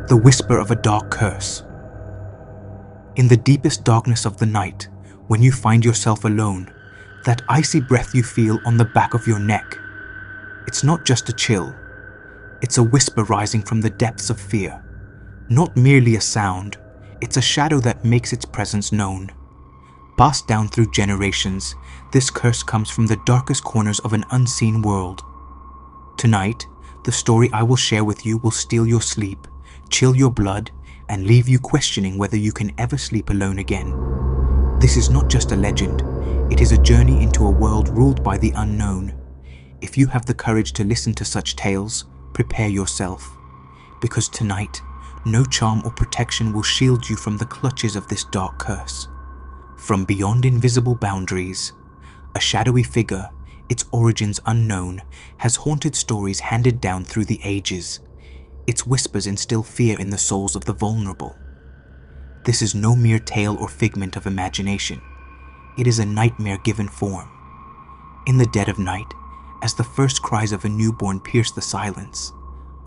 The whisper of a dark curse. In the deepest darkness of the night, when you find yourself alone, that icy breath you feel on the back of your neck, it's not just a chill, it's a whisper rising from the depths of fear. Not merely a sound, it's a shadow that makes its presence known. Passed down through generations, this curse comes from the darkest corners of an unseen world. Tonight, the story I will share with you will steal your sleep, chill your blood, and leave you questioning whether you can ever sleep alone again. This is not just a legend, it is a journey into a world ruled by the unknown. If you have the courage to listen to such tales, prepare yourself. Because tonight, no charm or protection will shield you from the clutches of this dark curse. From beyond invisible boundaries, a shadowy figure, its origins unknown, has haunted stories handed down through the ages. Its whispers instill fear in the souls of the vulnerable. This is no mere tale or figment of imagination. It is a nightmare given form. In the dead of night, as the first cries of a newborn pierce the silence,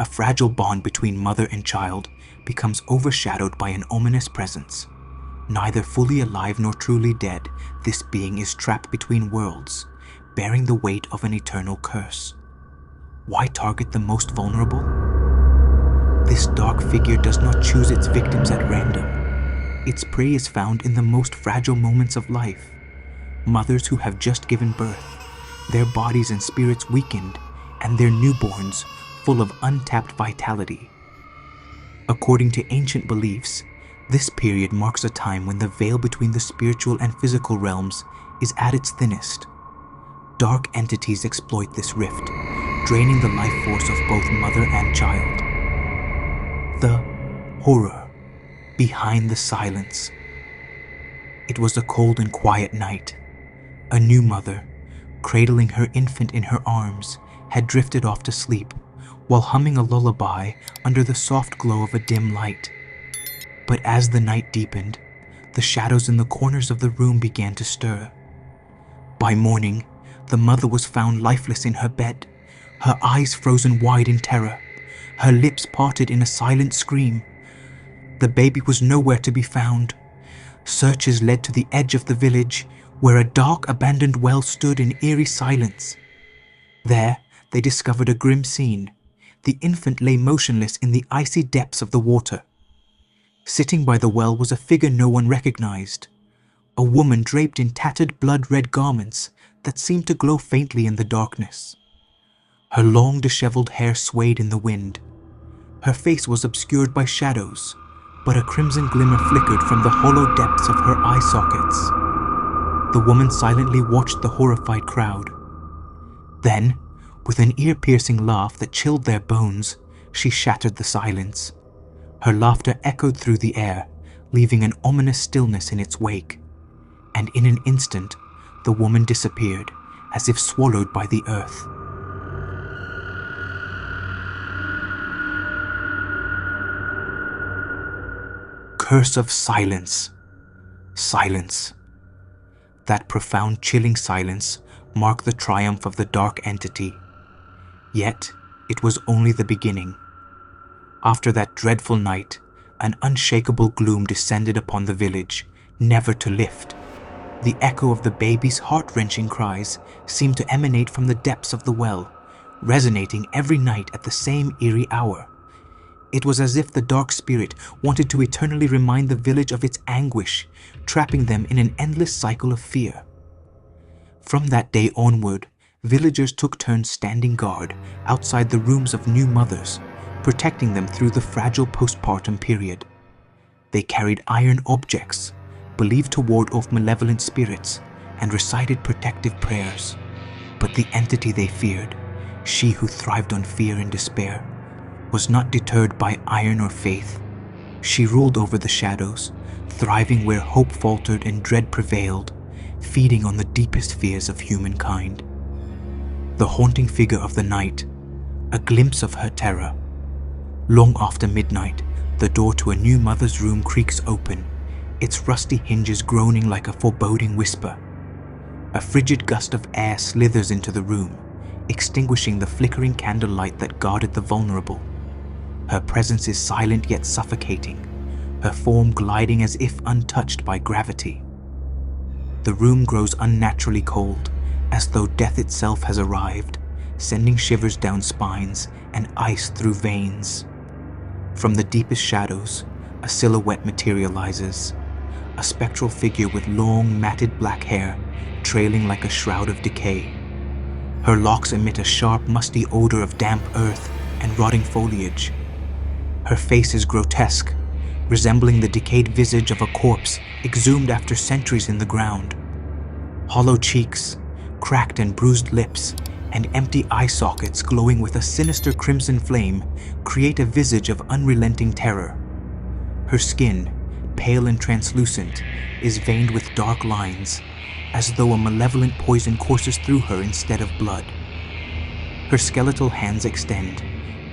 a fragile bond between mother and child becomes overshadowed by an ominous presence. Neither fully alive nor truly dead, this being is trapped between worlds, bearing the weight of an eternal curse. Why target the most vulnerable? This dark figure does not choose its victims at random. Its prey is found in the most fragile moments of life. Mothers who have just given birth, their bodies and spirits weakened, and their newborns full of untapped vitality. According to ancient beliefs, this period marks a time when the veil between the spiritual and physical realms is at its thinnest. Dark entities exploit this rift, draining the life force of both mother and child. The horror behind the silence. It was a cold and quiet night. A new mother, cradling her infant in her arms, had drifted off to sleep while humming a lullaby under the soft glow of a dim light. But as the night deepened, the shadows in the corners of the room began to stir. By morning, the mother was found lifeless in her bed, her eyes frozen wide in terror, her lips parted in a silent scream. The baby was nowhere to be found. Searches led to the edge of the village, where a dark, abandoned well stood in eerie silence. There, they discovered a grim scene. The infant lay motionless in the icy depths of the water. Sitting by the well was a figure no one recognized, a woman draped in tattered blood-red garments that seemed to glow faintly in the darkness. Her long, disheveled hair swayed in the wind. Her face was obscured by shadows, but a crimson glimmer flickered from the hollow depths of her eye sockets. The woman silently watched the horrified crowd. Then, with an ear-piercing laugh that chilled their bones, she shattered the silence. Her laughter echoed through the air, leaving an ominous stillness in its wake. And in an instant, the woman disappeared, as if swallowed by the earth. Curse of silence. Silence. That profound, chilling silence marked the triumph of the dark entity. Yet, it was only the beginning. After that dreadful night, an unshakable gloom descended upon the village, never to lift. The echo of the baby's heart-wrenching cries seemed to emanate from the depths of the well, resonating every night at the same eerie hour. It was as if the dark spirit wanted to eternally remind the village of its anguish, trapping them in an endless cycle of fear. From that day onward, villagers took turns standing guard outside the rooms of new mothers, protecting them through the fragile postpartum period. They carried iron objects, believed to ward off malevolent spirits, and recited protective prayers. But the entity they feared, she who thrived on fear and despair, was not deterred by iron or faith. She ruled over the shadows, thriving where hope faltered and dread prevailed, feeding on the deepest fears of humankind. The haunting figure of the night, a glimpse of her terror. Long after midnight, the door to a new mother's room creaks open, its rusty hinges groaning like a foreboding whisper. A frigid gust of air slithers into the room, extinguishing the flickering candlelight that guarded the vulnerable. Her presence is silent yet suffocating, her form gliding as if untouched by gravity. The room grows unnaturally cold, as though death itself has arrived, sending shivers down spines and ice through veins. From the deepest shadows, a silhouette materializes, a spectral figure with long, matted black hair trailing like a shroud of decay. Her locks emit a sharp, musty odor of damp earth and rotting foliage. Her face is grotesque, resembling the decayed visage of a corpse exhumed after centuries in the ground. Hollow cheeks, cracked and bruised lips, and empty eye sockets glowing with a sinister crimson flame create a visage of unrelenting terror. Her skin, pale and translucent, is veined with dark lines, as though a malevolent poison courses through her instead of blood. Her skeletal hands extend,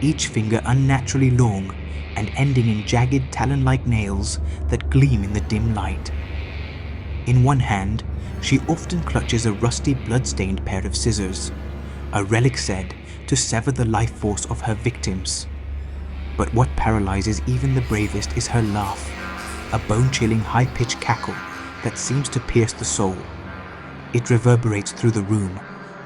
each finger unnaturally long and ending in jagged talon-like nails that gleam in the dim light. In one hand, she often clutches a rusty, blood-stained pair of scissors, a relic said to sever the life force of her victims. But what paralyzes even the bravest is her laugh, a bone-chilling, high-pitched cackle that seems to pierce the soul. It reverberates through the room,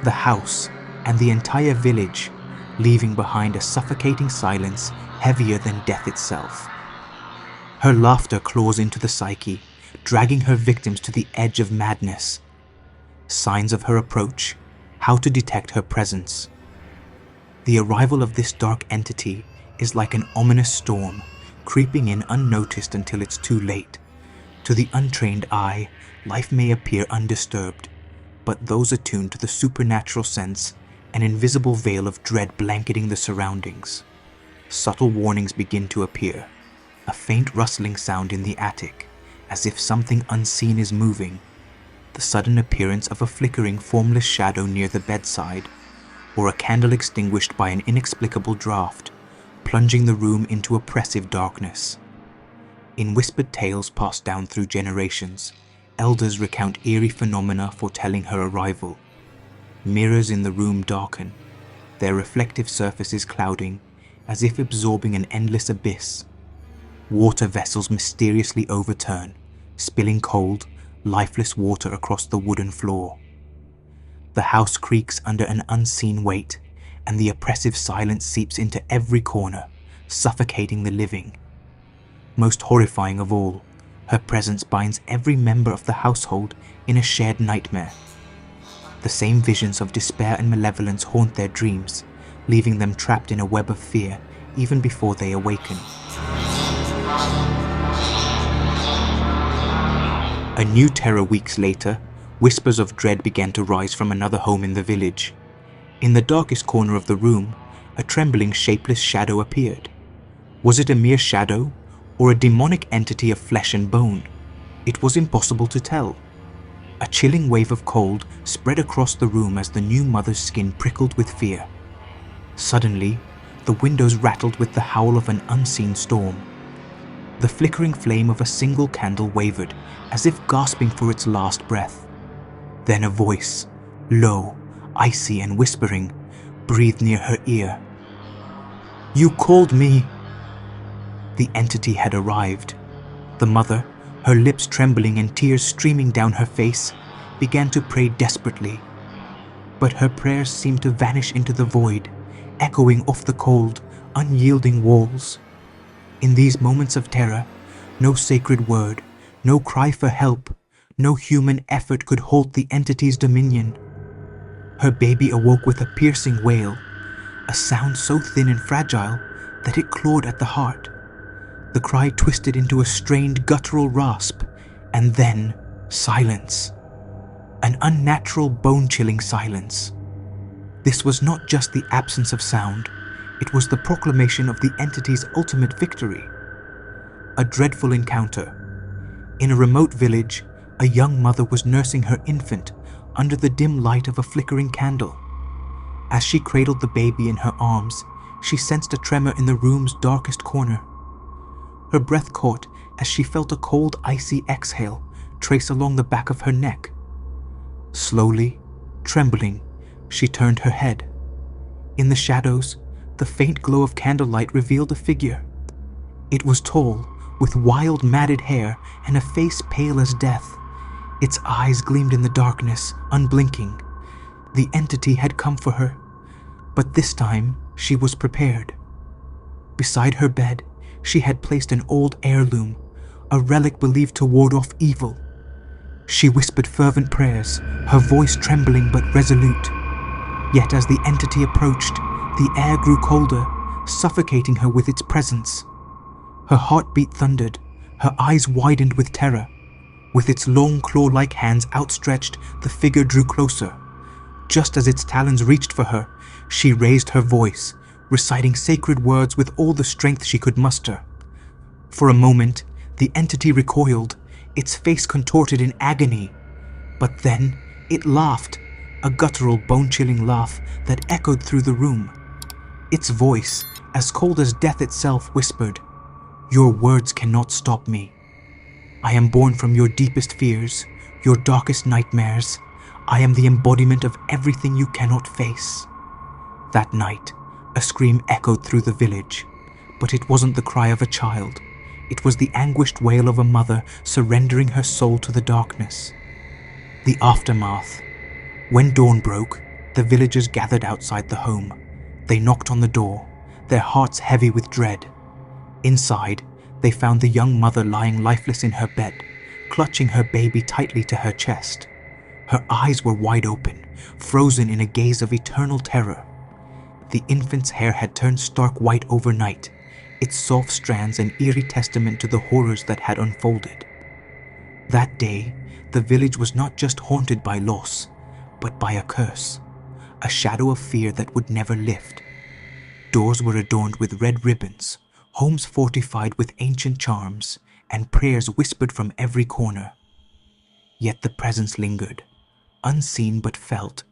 the house, and the entire village, leaving behind a suffocating silence heavier than death itself. Her laughter claws into the psyche, dragging her victims to the edge of madness. Signs of her approach, how to detect her presence. The arrival of this dark entity is like an ominous storm, creeping in unnoticed until it's too late. To the untrained eye, life may appear undisturbed, but those attuned to the supernatural sense an invisible veil of dread blanketing the surroundings. Subtle warnings begin to appear, a faint rustling sound in the attic, as if something unseen is moving, the sudden appearance of a flickering, formless shadow near the bedside, or a candle extinguished by an inexplicable draught, plunging the room into oppressive darkness. In whispered tales passed down through generations, elders recount eerie phenomena foretelling her arrival. Mirrors in the room darken, their reflective surfaces clouding, as if absorbing an endless abyss. Water vessels mysteriously overturn, spilling cold, lifeless water across the wooden floor. The house creaks under an unseen weight, and the oppressive silence seeps into every corner, suffocating the living. Most horrifying of all, her presence binds every member of the household in a shared nightmare. The same visions of despair and malevolence haunt their dreams, leaving them trapped in a web of fear even before they awaken. A new terror weeks later, whispers of dread began to rise from another home in the village. In the darkest corner of the room, a trembling, shapeless shadow appeared. Was it a mere shadow, or a demonic entity of flesh and bone? It was impossible to tell. A chilling wave of cold spread across the room as the new mother's skin prickled with fear. Suddenly, the windows rattled with the howl of an unseen storm. The flickering flame of a single candle wavered, as if gasping for its last breath. Then a voice, low, icy and whispering, breathed near her ear. "You called me." The entity had arrived. The mother, her lips trembling and tears streaming down her face, began to pray desperately. But her prayers seemed to vanish into the void, echoing off the cold, unyielding walls. In these moments of terror, no sacred word, no cry for help, no human effort could halt the entity's dominion. Her baby awoke with a piercing wail, a sound so thin and fragile that it clawed at the heart. The cry twisted into a strained, guttural rasp, and then silence. An unnatural, bone-chilling silence. This was not just the absence of sound, it was the proclamation of the entity's ultimate victory. A dreadful encounter. In a remote village, a young mother was nursing her infant under the dim light of a flickering candle. As she cradled the baby in her arms, she sensed a tremor in the room's darkest corner. Her breath caught as she felt a cold, icy exhale trace along the back of her neck. Slowly, trembling, she turned her head. In the shadows, the faint glow of candlelight revealed a figure. It was tall, with wild matted hair and a face pale as death. Its eyes gleamed in the darkness, unblinking. The entity had come for her, but this time she was prepared. Beside her bed, she had placed an old heirloom, a relic believed to ward off evil. She whispered fervent prayers, her voice trembling but resolute. Yet as the entity approached, the air grew colder, suffocating her with its presence. Her heartbeat thundered, her eyes widened with terror. With its long claw-like hands outstretched, the figure drew closer. Just as its talons reached for her, she raised her voice, reciting sacred words with all the strength she could muster. For a moment, the entity recoiled, its face contorted in agony. But then, it laughed, a guttural, bone-chilling laugh that echoed through the room. Its voice, as cold as death itself, whispered, "Your words cannot stop me. I am born from your deepest fears, your darkest nightmares. I am the embodiment of everything you cannot face." That night, a scream echoed through the village, but it wasn't the cry of a child. It was the anguished wail of a mother surrendering her soul to the darkness. The aftermath. When dawn broke, the villagers gathered outside the home. They knocked on the door, their hearts heavy with dread. Inside, they found the young mother lying lifeless in her bed, clutching her baby tightly to her chest. Her eyes were wide open, frozen in a gaze of eternal terror. The infant's hair had turned stark white overnight, its soft strands an eerie testament to the horrors that had unfolded. That day, the village was not just haunted by loss, but by a curse, a shadow of fear that would never lift. Doors were adorned with red ribbons, homes fortified with ancient charms, and prayers whispered from every corner. Yet the presence lingered, unseen but felt,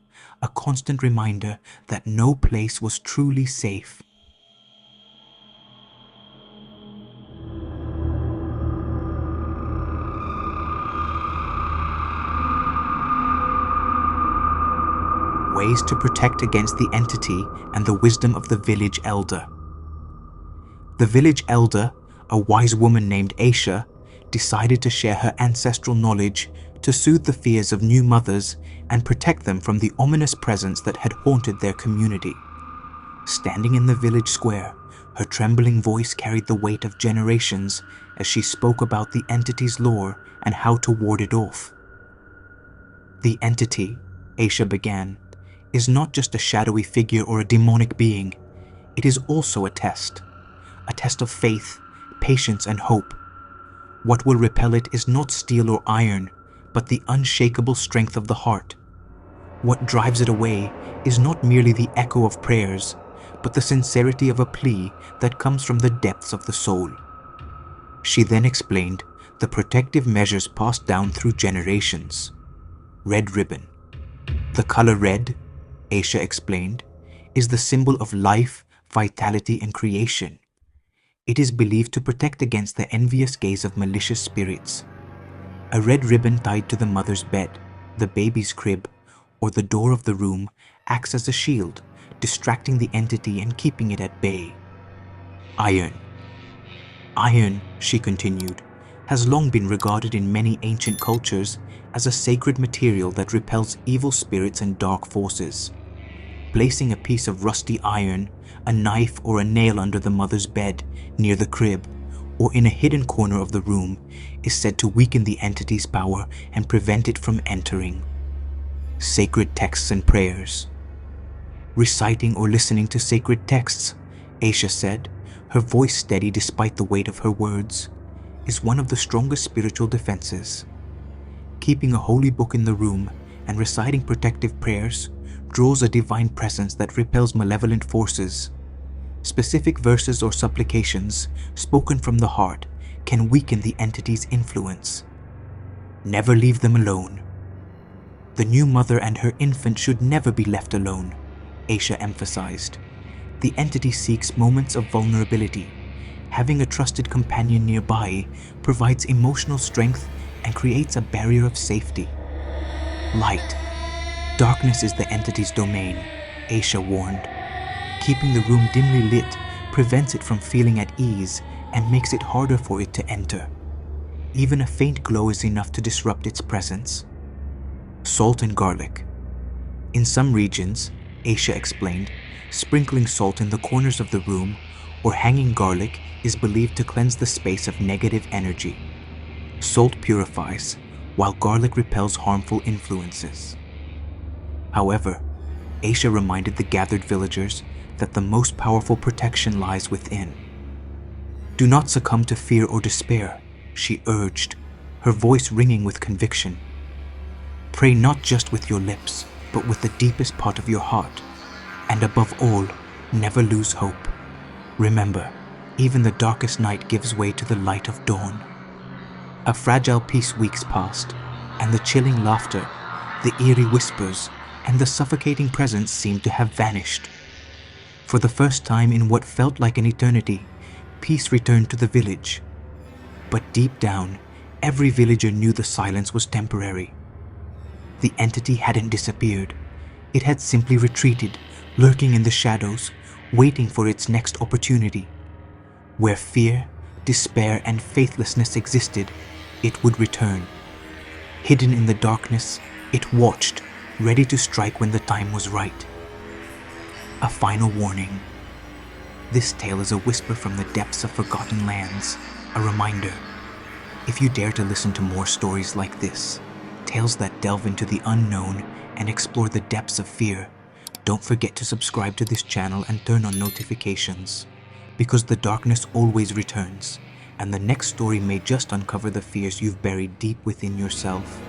a constant reminder that no place was truly safe. Ways to protect against the entity and the wisdom of the village elder. The village elder, a wise woman named Aisha, decided to share her ancestral knowledge to soothe the fears of new mothers and protect them from the ominous presence that had haunted their community. Standing in the village square, her trembling voice carried the weight of generations as she spoke about the entity's lore and how to ward it off. The entity, Aisha began, is not just a shadowy figure or a demonic being. It is also a test of faith, patience, and hope. What will repel it is not steel or iron, but the unshakable strength of the heart. What drives it away is not merely the echo of prayers, but the sincerity of a plea that comes from the depths of the soul. She then explained the protective measures passed down through generations. Red ribbon. The color red, Aisha explained, is the symbol of life, vitality, and creation. It is believed to protect against the envious gaze of malicious spirits. A red ribbon tied to the mother's bed, the baby's crib, or the door of the room acts as a shield, distracting the entity and keeping it at bay. Iron. Iron, she continued, has long been regarded in many ancient cultures as a sacred material that repels evil spirits and dark forces. Placing a piece of rusty iron, a knife, or a nail under the mother's bed, near the crib, or in a hidden corner of the room is said to weaken the entity's power and prevent it from entering. Sacred texts and prayers. Reciting or listening to sacred texts, Aisha said, her voice steady despite the weight of her words, is one of the strongest spiritual defenses. Keeping a holy book in the room and reciting protective prayers draws a divine presence that repels malevolent forces. Specific verses or supplications spoken from the heart can weaken the entity's influence. Never leave them alone. The new mother and her infant should never be left alone, Aisha emphasized. The entity seeks moments of vulnerability. Having a trusted companion nearby provides emotional strength and creates a barrier of safety. Light. Darkness is the entity's domain, Aisha warned. Keeping the room dimly lit prevents it from feeling at ease and makes it harder for it to enter. Even a faint glow is enough to disrupt its presence. Salt and garlic. In some regions, Aisha explained, sprinkling salt in the corners of the room or hanging garlic is believed to cleanse the space of negative energy. Salt purifies, while garlic repels harmful influences. However, Aisha reminded the gathered villagers that the most powerful protection lies within. Do not succumb to fear or despair, she urged, her voice ringing with conviction. Pray not just with your lips, but with the deepest part of your heart. And above all, never lose hope. Remember, even the darkest night gives way to the light of dawn. A fragile peace weeks passed, and the chilling laughter, the eerie whispers, and the suffocating presence seemed to have vanished. For the first time in what felt like an eternity, peace returned to the village. But deep down, every villager knew the silence was temporary. The entity hadn't disappeared. It had simply retreated, lurking in the shadows, waiting for its next opportunity. Where fear, despair, and faithlessness existed, it would return. Hidden in the darkness, it watched, ready to strike when the time was right. A final warning. This tale is a whisper from the depths of forgotten lands, a reminder. If you dare to listen to more stories like this, tales that delve into the unknown and explore the depths of fear, don't forget to subscribe to this channel and turn on notifications, because the darkness always returns, and the next story may just uncover the fears you've buried deep within yourself.